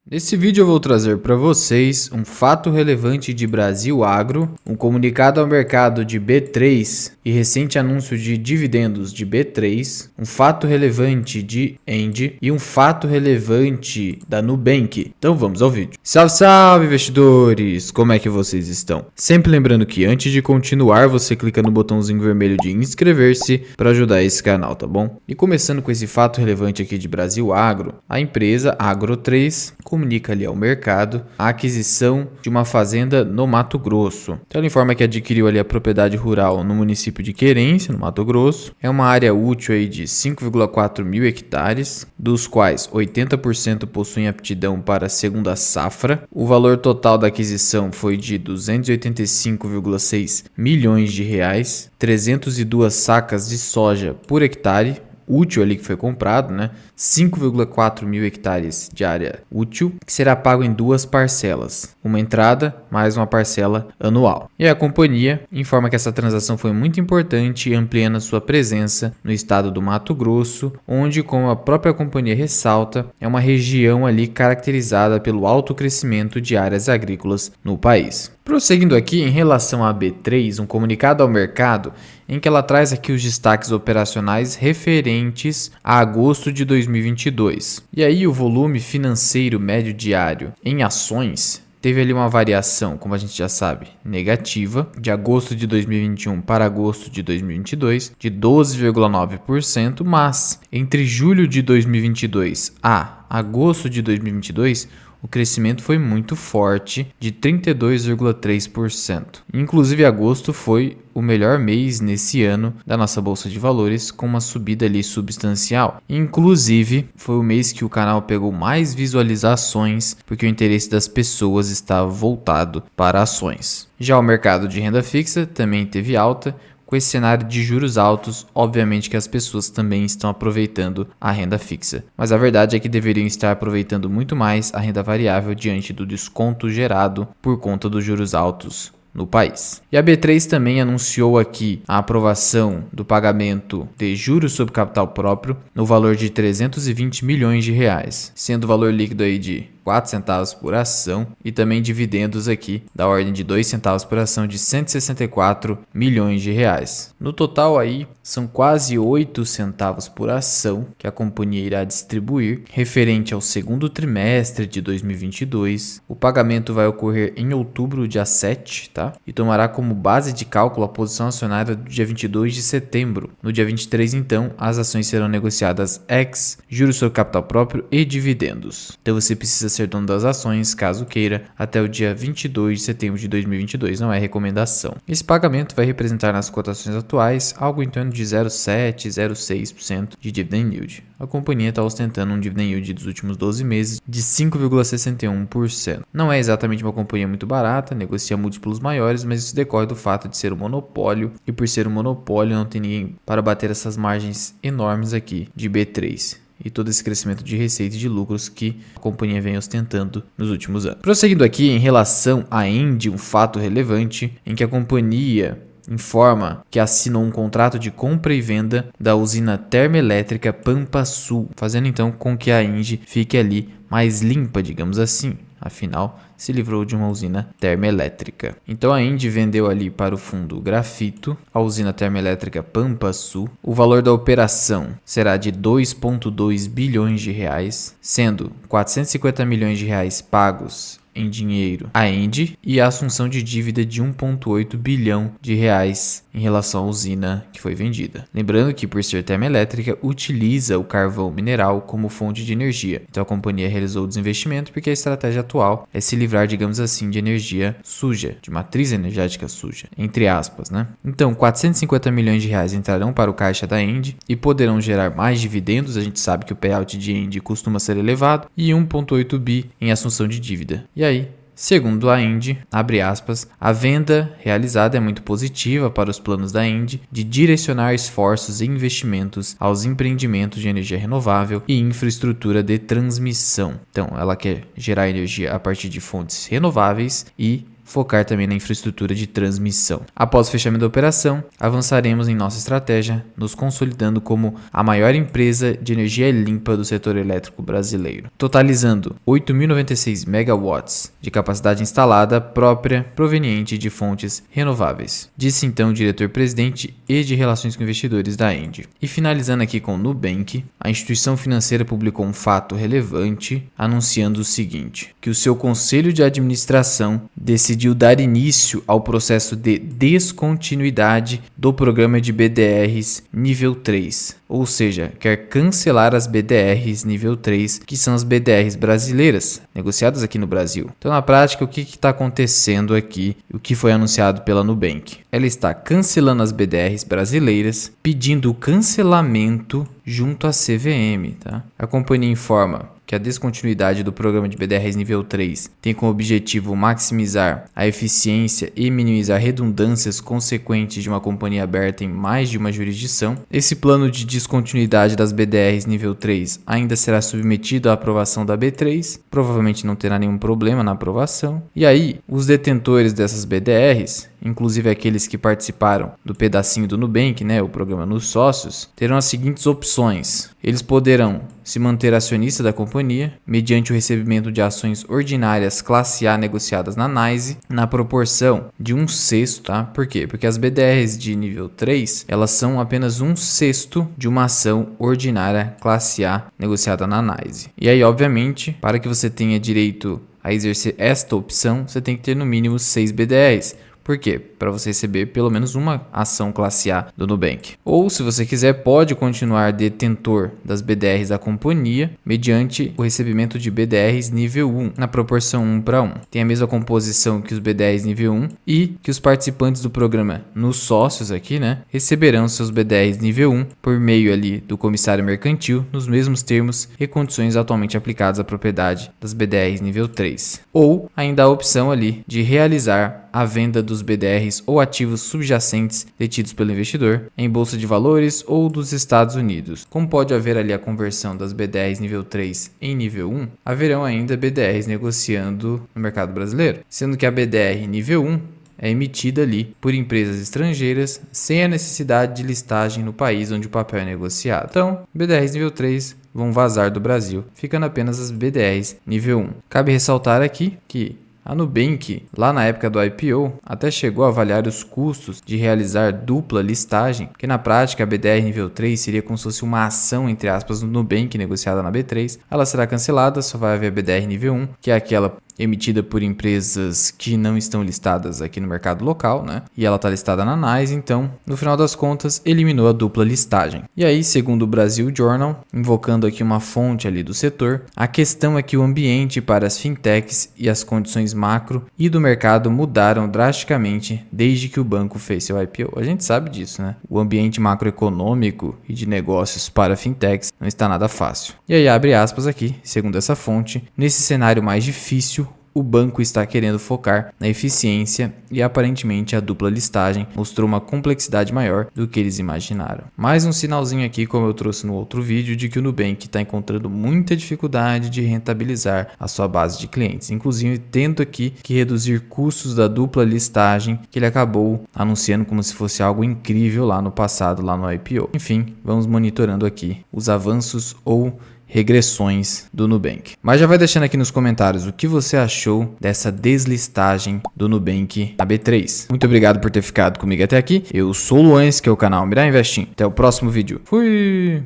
Nesse vídeo eu vou trazer para vocês um fato relevante de Brasil Agro, um comunicado ao mercado de B3 e recente anúncio de dividendos de B3, um fato relevante de Engie e um fato relevante da Nubank. Então vamos ao vídeo. Salve, salve investidores! Como é que vocês estão? Sempre lembrando que antes de continuar você clica no botãozinho vermelho de inscrever-se para ajudar esse canal, tá bom? E começando com esse fato relevante aqui de Brasil Agro, a empresa Agro3 comunica ali ao mercado a aquisição de uma fazenda no Mato Grosso. Então ela informa que adquiriu ali a propriedade rural no município de Querência, no Mato Grosso. É uma área útil aí de 5,4 mil hectares, dos quais 80% possuem aptidão para a segunda safra. O valor total da aquisição foi de 285,6 milhões de reais, 302 sacas de soja por hectare, útil ali que foi comprado, né? 5,4 mil hectares de área útil, que será pago em duas parcelas, uma entrada mais uma parcela anual. E a companhia informa que essa transação foi muito importante, ampliando a sua presença no estado do Mato Grosso, onde, como a própria companhia ressalta, é uma região ali caracterizada pelo alto crescimento de áreas agrícolas no país. Prosseguindo aqui em relação à B3, um comunicado ao mercado em que ela traz aqui os destaques operacionais referentes a agosto de 2022. E aí o volume financeiro médio diário em ações teve ali uma variação, como a gente já sabe, negativa, de agosto de 2021 para agosto de 2022, de 12,9%, mas entre julho de 2022 a agosto de 2022, o crescimento foi muito forte, de 32,3%. Inclusive, agosto foi o melhor mês nesse ano da nossa Bolsa de Valores, com uma subida ali substancial. Inclusive, foi o mês que o canal pegou mais visualizações, porque o interesse das pessoas estava voltado para ações. Já o mercado de renda fixa também teve alta. Com esse cenário de juros altos, obviamente que as pessoas também estão aproveitando a renda fixa. Mas a verdade é que deveriam estar aproveitando muito mais a renda variável diante do desconto gerado por conta dos juros altos no país. E a B3 também anunciou aqui a aprovação do pagamento de juros sobre capital próprio no valor de 320 milhões de reais, sendo o valor líquido aí de 4 centavos por ação e também dividendos aqui da ordem de 2 centavos por ação de 164 milhões de reais. No total aí são quase 8 centavos por ação que a companhia irá distribuir referente ao segundo trimestre de 2022. O pagamento vai ocorrer em outubro, dia 7, tá? E tomará como base de cálculo a posição acionária do dia 22 de setembro. No dia 23, então, as ações serão negociadas ex juros sobre capital próprio e dividendos. Então você precisa ser dono das ações, caso queira, até o dia 22 de setembro de 2022, não é recomendação. Esse pagamento vai representar nas cotações atuais algo em torno de 0,7, 0,6% de dividend yield. A companhia está ostentando um dividend yield dos últimos 12 meses de 5,61%. Não é exatamente uma companhia muito barata, negocia múltiplos maiores, mas isso decorre do fato de ser um monopólio, e por ser um monopólio não tem ninguém para bater essas margens enormes aqui de B3. E todo esse crescimento de receita e de lucros que a companhia vem ostentando nos últimos anos. Prosseguindo aqui em relação à Engie, um fato relevante em que a companhia informa que assinou um contrato de compra e venda da usina termoelétrica Pampa Sul, fazendo então com que a Engie fique ali mais limpa, digamos assim. Afinal, se livrou de uma usina termoelétrica. Então a Engie vendeu ali para o fundo Grafito a usina termoelétrica Pampa Sul. O valor da operação será de 2,2 bilhões de reais, sendo 450 milhões de reais pagos em dinheiro à Engie e a assunção de dívida de 1,8 bilhão de reais em relação à usina que foi vendida. Lembrando que, por ser termoelétrica, utiliza o carvão mineral como fonte de energia. Então a companhia realizou o desinvestimento porque a estratégia atual é se livrar, digamos assim, de energia suja, de matriz energética suja, entre aspas, né? Então 450 milhões de reais entrarão para o caixa da Engie e poderão gerar mais dividendos. A gente sabe que o payout de Engie costuma ser elevado, e 1,8 bi em assunção de dívida. E aí, segundo a Engie, abre aspas, a venda realizada é muito positiva para os planos da Engie de direcionar esforços e investimentos aos empreendimentos de energia renovável e infraestrutura de transmissão. Então, ela quer gerar energia a partir de fontes renováveis e focar também na infraestrutura de transmissão. Após o fechamento da operação, avançaremos em nossa estratégia, nos consolidando como a maior empresa de energia limpa do setor elétrico brasileiro, totalizando 8.096 megawatts de capacidade instalada própria proveniente de fontes renováveis, disse então o diretor-presidente e de Relações com Investidores da ENGIE. E finalizando aqui com o Nubank, a instituição financeira publicou um fato relevante anunciando o seguinte, que o seu conselho de administração decidiu dar início ao processo de descontinuidade do programa de BDRs nível 3, ou seja, quer cancelar as BDRs nível 3, que são as BDRs brasileiras, negociadas aqui no Brasil. Então, na prática, o que está acontecendo aqui, o que foi anunciado pela Nubank? Ela está cancelando as BDRs brasileiras, pedindo o cancelamento junto à CVM, tá? A companhia informa que a descontinuidade do programa de BDRs nível 3 tem como objetivo maximizar a eficiência e minimizar redundâncias consequentes de uma companhia aberta em mais de uma jurisdição. Esse plano de descontinuidade das BDRs nível 3 ainda será submetido à aprovação da B3, provavelmente não terá nenhum problema na aprovação. E aí, os detentores dessas BDRs, inclusive aqueles que participaram do pedacinho do Nubank, né, o programa nos sócios, terão as seguintes opções. Eles poderão se manter acionista da companhia, mediante o recebimento de ações ordinárias classe A negociadas na NYSE, na proporção de 1/6, tá? Por quê? Porque as BDRs de nível 3, elas são apenas 1/6 de uma ação ordinária classe A negociada na NYSE. E aí, obviamente, para que você tenha direito a exercer esta opção, você tem que ter no mínimo 6 BDRs. Por quê? Para você receber pelo menos uma ação classe A do Nubank. Ou, se você quiser, pode continuar detentor das BDRs da companhia mediante o recebimento de BDRs nível 1, na proporção 1:1. Tem a mesma composição que os BDRs nível 1 e que os participantes do programa nos sócios aqui, né, receberão seus BDRs nível 1 por meio ali do comissário mercantil nos mesmos termos e condições atualmente aplicados à propriedade das BDRs nível 3. Ou ainda a opção ali de realizar a venda dos BDRs ou ativos subjacentes detidos pelo investidor em bolsa de valores ou dos Estados Unidos. Como pode haver ali a conversão das BDRs nível 3 em nível 1, haverão ainda BDRs negociando no mercado brasileiro, sendo que a BDR nível 1 é emitida ali por empresas estrangeiras sem a necessidade de listagem no país onde o papel é negociado. Então, BDRs nível 3 vão vazar do Brasil, ficando apenas as BDRs nível 1. Cabe ressaltar aqui que a Nubank, lá na época do IPO, até chegou a avaliar os custos de realizar dupla listagem, porque na prática a BDR nível 3 seria como se fosse uma ação, entre aspas, no Nubank negociada na B3. Ela será cancelada, só vai haver a BDR nível 1, que é aquela emitida por empresas que não estão listadas aqui no mercado local, né? E ela está listada na NYSE, então, no final das contas, eliminou a dupla listagem. E aí, segundo o Brasil Journal, invocando aqui uma fonte ali do setor, a questão é que o ambiente para as fintechs e as condições macro e do mercado mudaram drasticamente desde que o banco fez seu IPO. A gente sabe disso, né? O ambiente macroeconômico e de negócios para fintechs não está nada fácil. E aí, abre aspas aqui, segundo essa fonte, nesse cenário mais difícil, o banco está querendo focar na eficiência e aparentemente a dupla listagem mostrou uma complexidade maior do que eles imaginaram. Mais um sinalzinho aqui, como eu trouxe no outro vídeo, de que o Nubank está encontrando muita dificuldade de rentabilizar a sua base de clientes, inclusive tendo aqui que reduzir custos da dupla listagem que ele acabou anunciando como se fosse algo incrível lá no passado, lá no IPO. Enfim, vamos monitorando aqui os avanços ou regressões do Nubank. Mas já vai deixando aqui nos comentários o que você achou dessa deslistagem do Nubank na B3. Muito obrigado por ter ficado comigo até aqui. Eu sou o Luan, que é o canal Mirar Investing. Até o próximo vídeo. Fui!